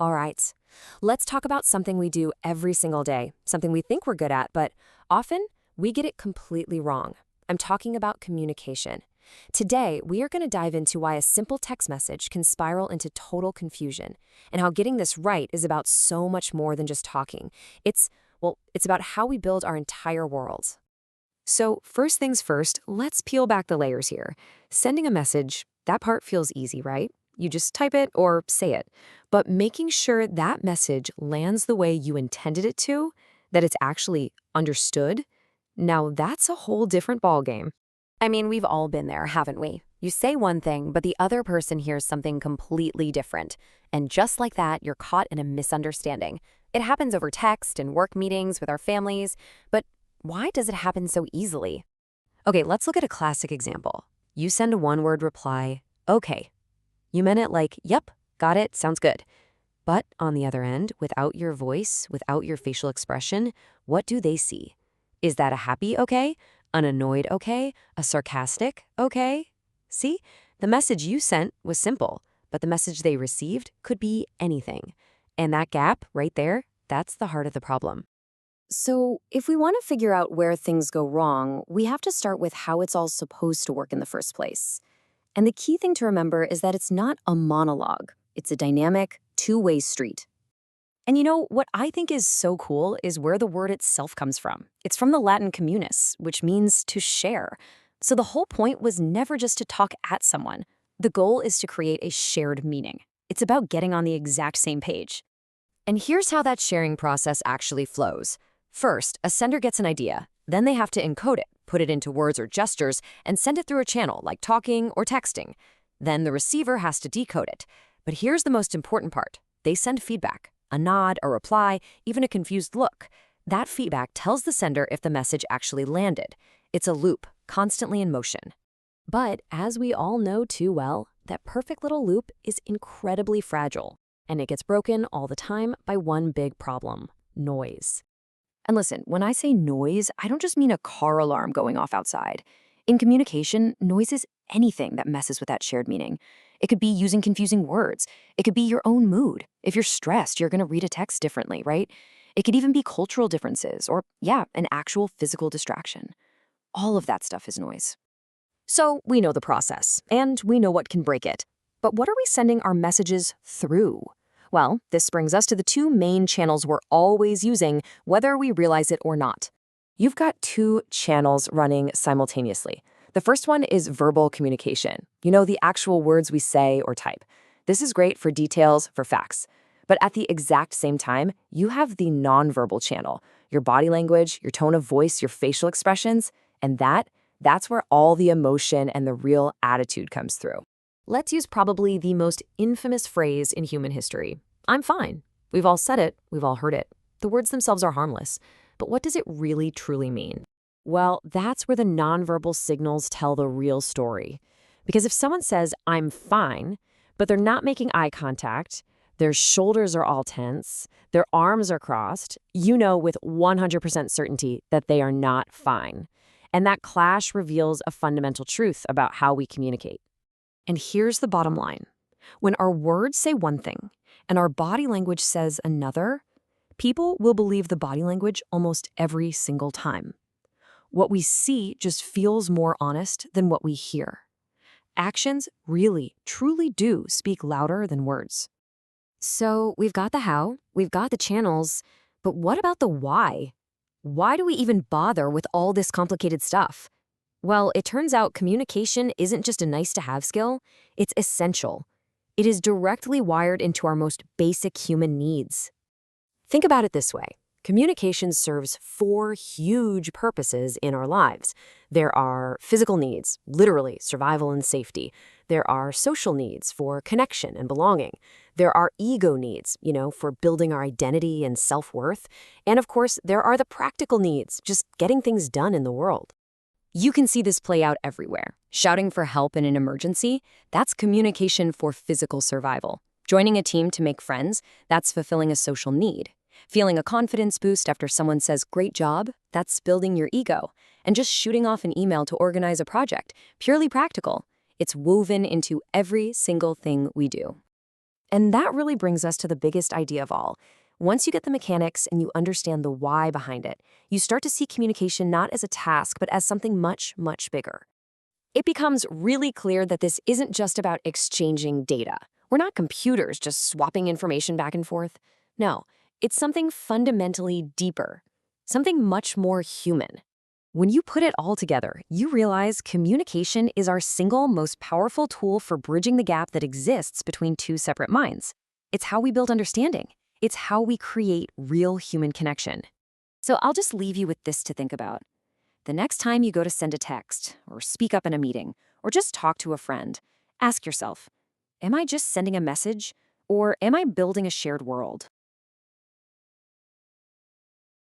All right, let's talk about something we do every single day, something we think we're good at, but often we get it completely wrong. I'm talking about communication. Today, we are going to dive into why a simple text message can spiral into total confusion, and how getting this right is about so much more than just talking. It's about how we build our entire world. So, first things first, let's peel back the layers here. Sending a message, that part feels easy, right? You just type it or say it. But making sure that message lands the way you intended it to, that it's actually understood, now that's a whole different ballgame. I mean, we've all been there, haven't we? You say one thing, but the other person hears something completely different. And just like that, you're caught in a misunderstanding. It happens over text and work meetings with our families, but why does it happen so easily? Okay, let's look at a classic example. You send a one-word reply, okay. You meant it like, yep, got it, sounds good. But on the other end, without your voice, without your facial expression, what do they see? Is that a happy okay? An annoyed okay? A sarcastic okay? See? The message you sent was simple, but the message they received could be anything. And that gap right there, that's the heart of the problem. So, if we want to figure out where things go wrong, we have to start with how it's all supposed to work in the first place. And the key thing to remember is that it's not a monologue. It's a dynamic, two-way street. And you know, what I think is so cool is where the word itself comes from. It's from the Latin communis, which means to share. So the whole point was never just to talk at someone. The goal is to create a shared meaning. It's about getting on the exact same page. And here's how that sharing process actually flows. First, a sender gets an idea. Then they have to encode it, put it into words or gestures, and send it through a channel like talking or texting. Then the receiver has to decode it. But here's the most important part. They send feedback. A nod, a reply, even a confused look. That feedback tells the sender if the message actually landed. It's a loop, constantly in motion. But as we all know too well, that perfect little loop is incredibly fragile, and it gets broken all the time by one big problem: noise. And listen, when I say noise, I don't just mean a car alarm going off outside. In communication, noise is anything that messes with that shared meaning. It could be using confusing words. It could be your own mood. If you're stressed, you're going to read a text differently, right? It could even be cultural differences or, yeah, an actual physical distraction. All of that stuff is noise. So we know the process, and we know what can break it. But what are we sending our messages through? Well, this brings us to the two main channels we're always using, whether we realize it or not. You've got two channels running simultaneously. The first one is verbal communication. You know, the actual words we say or type. This is great for details, for facts. But at the exact same time, you have the nonverbal channel, your body language, your tone of voice, your facial expressions, and that's where all the emotion and the real attitude comes through. Let's use probably the most infamous phrase in human history. I'm fine. We've all said it, we've all heard it. The words themselves are harmless. But what does it really, truly mean? Well, that's where the nonverbal signals tell the real story. Because if someone says, I'm fine, but they're not making eye contact, their shoulders are all tense, their arms are crossed, you know with 100% certainty that they are not fine. And that clash reveals a fundamental truth about how we communicate. And here's the bottom line. When our words say one thing and our body language says another, people will believe the body language almost every single time. What we see just feels more honest than what we hear. Actions really, truly do speak louder than words. So we've got the how, we've got the channels, but what about the why? Why do we even bother with all this complicated stuff? Well, it turns out communication isn't just a nice-to-have skill, it's essential. It is directly wired into our most basic human needs. Think about it this way. Communication serves four huge purposes in our lives. There are physical needs, literally survival and safety. There are social needs for connection and belonging. There are ego needs, for building our identity and self-worth. And of course, there are the practical needs, just getting things done in the world. You can see this play out everywhere. Shouting for help in an emergency, that's communication for physical survival. Joining a team to make friends, that's fulfilling a social need. Feeling a confidence boost after someone says, great job, that's building your ego. And just shooting off an email to organize a project, purely practical. It's woven into every single thing we do. And that really brings us to the biggest idea of all. Once you get the mechanics and you understand the why behind it, you start to see communication not as a task, but as something much, much bigger. It becomes really clear that this isn't just about exchanging data. We're not computers just swapping information back and forth. No, it's something fundamentally deeper, something much more human. When you put it all together, you realize communication is our single most powerful tool for bridging the gap that exists between two separate minds. It's how we build understanding. It's how we create real human connection. So I'll just leave you with this to think about. The next time you go to send a text, or speak up in a meeting, or just talk to a friend, ask yourself, am I just sending a message, or am I building a shared world?